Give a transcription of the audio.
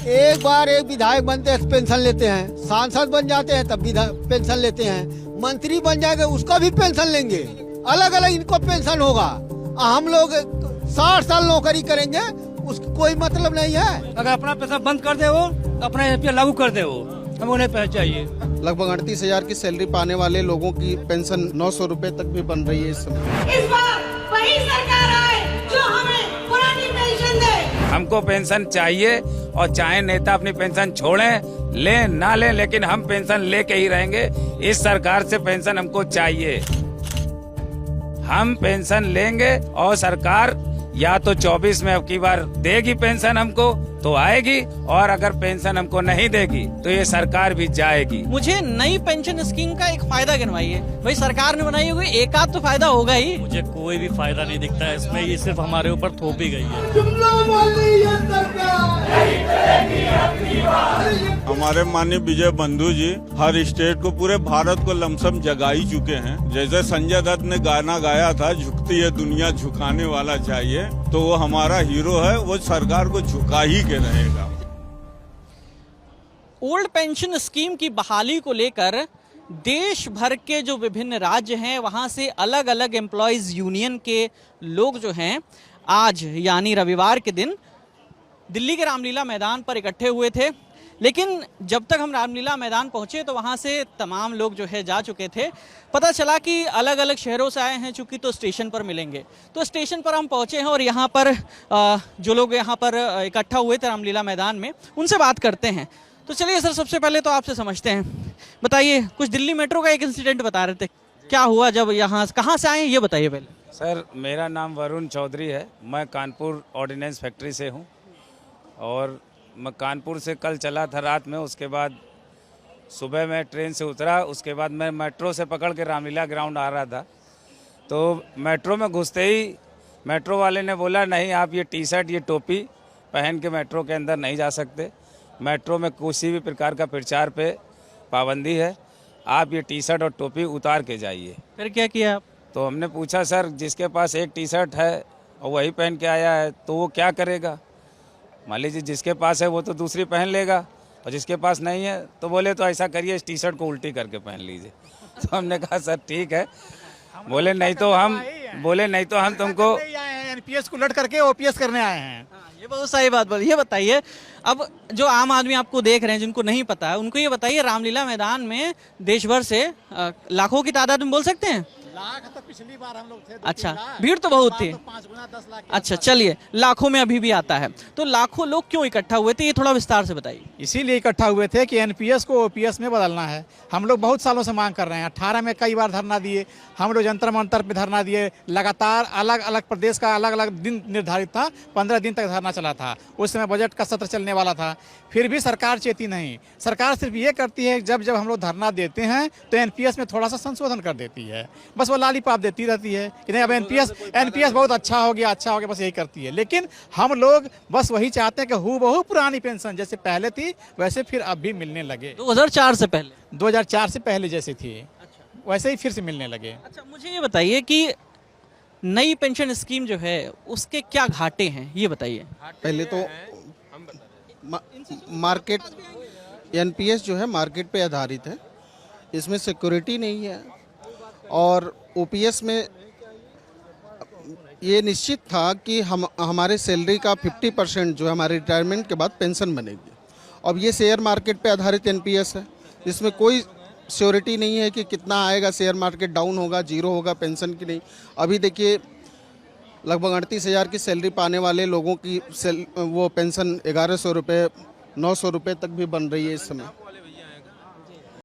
एक बार एक विधायक बनते हैं पेंशन लेते हैं, सांसद बन जाते हैं तब भी पेंशन लेते हैं, मंत्री बन जाएंगे उसका भी पेंशन लेंगे, अलग अलग इनको पेंशन होगा। हम लोग 60 साल नौकरी करेंगे उसका कोई मतलब नहीं है। अगर अपना पैसा बंद कर दे वो, अपना एपीए लागू कर दे वो, हमें उन्हें पैसा चाहिए। लगभग 38,000 की सैलरी पाने वाले लोगों की पेंशन 900 रुपए तक भी बन रही है इस समय। इस बार वही सरकार आए जो हमें पुरानी पेंशन दे। हमको पेंशन चाहिए और चाहे नेता अपनी पेंशन छोड़ें, लें ना लें, लेकिन हम पेंशन लेके ही रहेंगे। इस सरकार से पेंशन हमको चाहिए, हम पेंशन लेंगे और सरकार या तो 24 में अब की बार देगी पेंशन हमको तो आएगी, और अगर पेंशन हमको नहीं देगी तो ये सरकार भी जाएगी। मुझे नई पेंशन स्कीम का एक फायदा गिनवाइए। भाई सरकार ने बनाई होगी, एक आध तो फायदा होगा ही। मुझे कोई भी फायदा नहीं दिखता है इसमें, ये सिर्फ हमारे ऊपर थोपी गई है। हमारे माननीय विजय बंधु जी हर स्टेट को, पूरे भारत को लमसम जगा ही चुके हैं। जैसे संजय दत्त ने गाना गाया था, झुकती है दुनिया झुकाने वाला चाहिए, तो वो हमारा हीरो है, वो सरकार को झुका ही के रहेगा। ओल्ड पेंशन स्कीम की बहाली को लेकर देश भर के जो विभिन्न राज्य हैं वहां से अलग अलग एम्प्लॉयज यूनियन के लोग जो हैं आज यानी रविवार के दिन दिल्ली के रामलीला मैदान पर इकट्ठे हुए थे। लेकिन जब तक हम रामलीला मैदान पहुंचे तो वहां से तमाम लोग जो है जा चुके थे। पता चला कि अलग अलग शहरों से आए हैं चूंकि, तो स्टेशन पर मिलेंगे। तो स्टेशन पर हम पहुंचे हैं और यहाँ पर जो लोग यहाँ पर इकट्ठा हुए थे रामलीला मैदान में, उनसे बात करते हैं। तो चलिए सर, सबसे पहले तो आपसे समझते हैं, बताइए कुछ दिल्ली मेट्रो का एक इंसिडेंट बता रहे थे, क्या हुआ जब यहाँ, कहाँ से आए ये बताइए पहले। सर मेरा नाम वरुण चौधरी है, मैं कानपुर ऑर्डिनेंस फैक्ट्री से हूँ और मैं कानपुर से कल चला था रात में। उसके बाद सुबह मैं ट्रेन से उतरा, उसके बाद मैं मेट्रो से पकड़ के रामलीला ग्राउंड आ रहा था। तो मेट्रो में घुसते ही मेट्रो वाले ने बोला नहीं, आप ये टी शर्ट ये टोपी पहन के मेट्रो के अंदर नहीं जा सकते, मेट्रो में किसी भी प्रकार का प्रचार पे पाबंदी है, आप ये टी शर्ट और टोपी उतार के जाइए। फिर क्या किया आप? तो हमने पूछा सर जिसके पास एक टी शर्ट है और वही पहन के आया है तो वो क्या करेगा? मान लीजिए जिसके पास है वो तो दूसरी पहन लेगा, और जिसके पास नहीं है तो बोले तो ऐसा करिए इस टी शर्ट को उल्टी करके पहन लीजिए। तो हमने कहा सर ठीक है, बोले नहीं तो हम तुमको एनपीएस को लट करके ओपीएस करने आए हैं। ये बहुत सही बात बोली। ये बताइए, अब जो आम आदमी आपको देख रहे हैं जिनको नहीं पता है उनको ये बताइए, रामलीला मैदान में देश भर से लाखों की तादाद में बोल सकते हैं? लाख तो पिछली बार हम लोग थे। अच्छा, भीड़ तो बहुत थी। 5 गुना 10 लाख। अच्छा चलिए, लाखों में अभी भी आता है। तो लाखों लोग क्यों इकट्ठा हुए थे, ये थोड़ा विस्तार से बताइए। इसीलिए इकट्ठा हुए थे कि एनपीएस को ओपीएस में बदलना है। हम लोग बहुत सालों से मांग कर रहे हैं। 18 में कई बार धरना दिए, हम लोग जंतर मंतर पे धरना दिए, लगातार अलग अलग प्रदेश का अलग अलग दिन निर्धारित था, 15 दिन तक धरना चला था। उस समय बजट का सत्र चलने वाला था, फिर भी सरकार चेती नहीं। सरकार सिर्फ ये करती है जब हम लोग धरना देते हैं तो एनपीएस में थोड़ा सा संशोधन कर देती है, बस वो लालीपाप देती रहती है कि नहीं अब एनपीएस बहुत अच्छा हो गया, बस यही करती है। लेकिन हम लोग बस वही चाहते हैं कि हूबहू पुरानी पेंशन जैसे पहले थी वैसे फिर अब भी मिलने लगे। 2004 से पहले 2004 से पहले जैसे थी वैसे ही फिर से मिलने लगे। अच्छा, मुझे ये बताइए कि नई पेंशन स्कीम जो है उसके क्या घाटे हैं, ये बताइए। पहले तो मार्केट एनपीएस जो है मार्केट पे आधारित है, इसमें सिक्योरिटी नहीं है, और ओपीएस में ये निश्चित था कि हमारे सैलरी का 50% जो है हमारे रिटायरमेंट के बाद पेंशन बनेगी। अब ये शेयर मार्केट पे आधारित एनपीएस है, इसमें कोई श्योरिटी नहीं है कि कितना आएगा, शेयर मार्केट डाउन होगा, जीरो होगा, पेंशन की नहीं। अभी देखिए लगभग 38,000 की सैलरी पाने वाले लोगों की वो पेंशन 1100 रुपये 900 रुपये तक भी बन रही है इस समय।